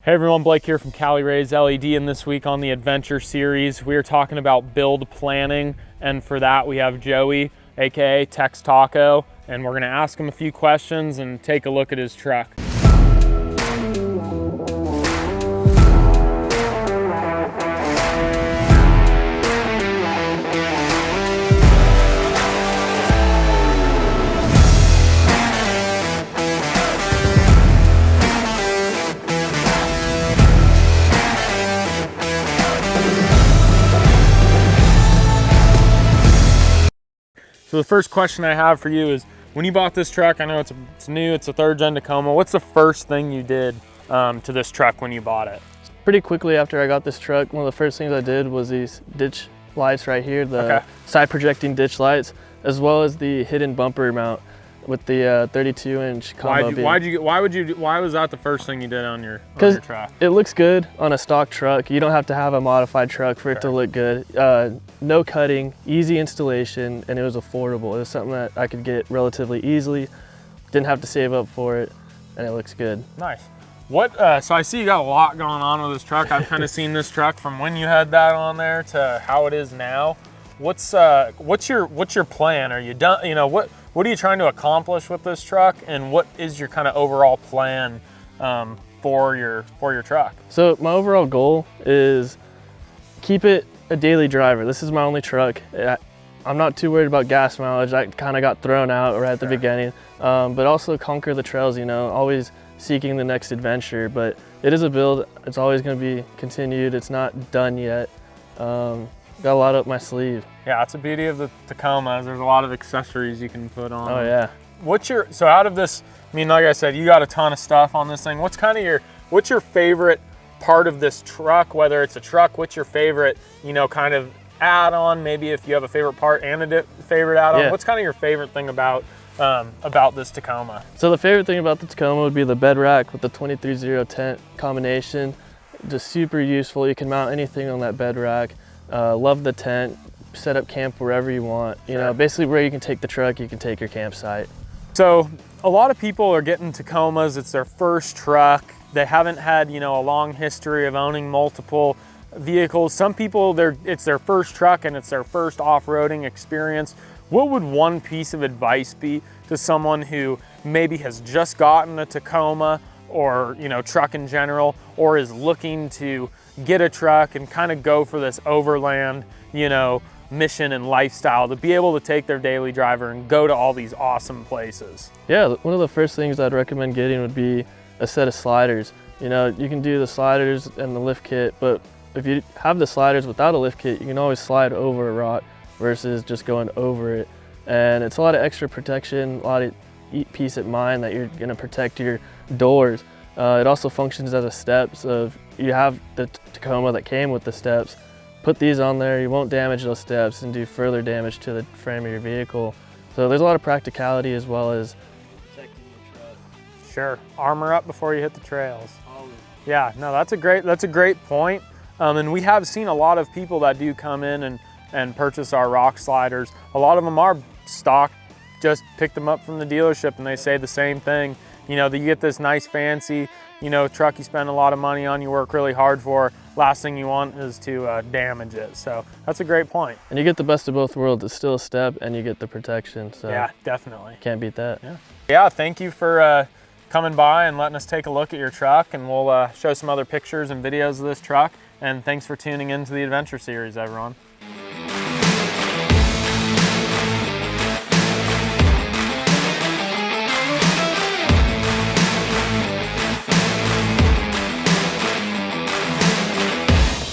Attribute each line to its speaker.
Speaker 1: Hey everyone, Blake here from Cali Raised LED, and this week on the Adventure Series, we are talking about build planning, and for that we have Joey, aka TexTaco, and we're gonna ask him a few questions and take a look at his truck. So the first question I have for you is, when you bought this truck, I know it's new, it's a third gen Tacoma, what's the first thing you did to this truck when you bought it?
Speaker 2: Pretty quickly after I got this truck, one of the first things I did was these ditch lights right here, the side projecting ditch lights, as well as the hidden bumper mount with the 32-inch combo beam.
Speaker 1: Why was that the first thing you did on your truck?
Speaker 2: It looks good on a stock truck. You don't have to have a modified truck for it to look good. No cutting, easy installation, and it was affordable. It was something that I could get relatively easily, didn't have to save up for it, and it looks good.
Speaker 1: Nice. So I see you got a lot going on with this truck. I've kind of seen this truck from when you had that on there to how it is now. What's your plan? Are you done? You know, what are you trying to accomplish with this truck, and what is your kind of overall plan for your truck?
Speaker 2: So my overall goal is keep it a daily driver. This is my only truck. I'm not too worried about gas mileage. I kind of got thrown out right at the beginning, but also conquer the trails, you know, always seeking the next adventure. But it is a build. It's always going to be continued. It's not done yet. Got a lot up my sleeve. Yeah,
Speaker 1: that's the beauty of the Tacoma. There's a lot of accessories you can put on.
Speaker 2: Oh yeah.
Speaker 1: So out of this, I mean, like I said, you got a ton of stuff on this thing. What's your favorite part of this truck? Whether it's a truck, what's your favorite, you know, kind of add-on? Maybe if you have a favorite part and a favorite add-on. Yeah. What's kind of your favorite thing about this Tacoma?
Speaker 2: So the favorite thing about the Tacoma would be the bed rack with the 23-0 tent combination. Just super useful. You can mount anything on that bed rack. Love the tent, set up camp wherever you want. You know, basically where you can take the truck, you can take your campsite. So
Speaker 1: a lot of people are getting Tacomas. It's their first truck. They haven't had, you know, a long history of owning multiple vehicles. Some people, it's their first truck and it's their first off-roading experience. What would one piece of advice be to someone who maybe has just gotten a Tacoma, or, you know, truck in general, or is looking to get a truck and kind of go for this overland, you know, mission and lifestyle, to be able to take their daily driver and go to all these awesome places?
Speaker 2: Yeah, one of the first things I'd recommend getting would be a set of sliders. You know, you can do the sliders and the lift kit, but if you have the sliders without a lift kit, you can always slide over a rock versus just going over it. And it's a lot of extra protection, a lot of peace of mind that you're gonna protect your doors. It also functions as a step, so if you have the Tacoma that came with the steps, put these on there, you won't damage those steps and do further damage to the frame of your vehicle. So there's a lot of practicality as well as protecting your truck.
Speaker 1: Sure, armor up before you hit the trails. Always. Yeah, no, that's a great point. And we have seen a lot of people that do come in and purchase our rock sliders. A lot of them are stock, just pick them up from the dealership, and they say the same thing. You know, that you get this nice fancy, you know, truck you spend a lot of money on, you work really hard for. Last thing you want is to damage it. So that's a great point.
Speaker 2: And you get the best of both worlds. It's still a step and you get the protection. So
Speaker 1: yeah, definitely.
Speaker 2: Can't beat that.
Speaker 1: Yeah, thank you for coming by and letting us take a look at your truck, and we'll show some other pictures and videos of this truck. And thanks for tuning into the Adventure Series, everyone.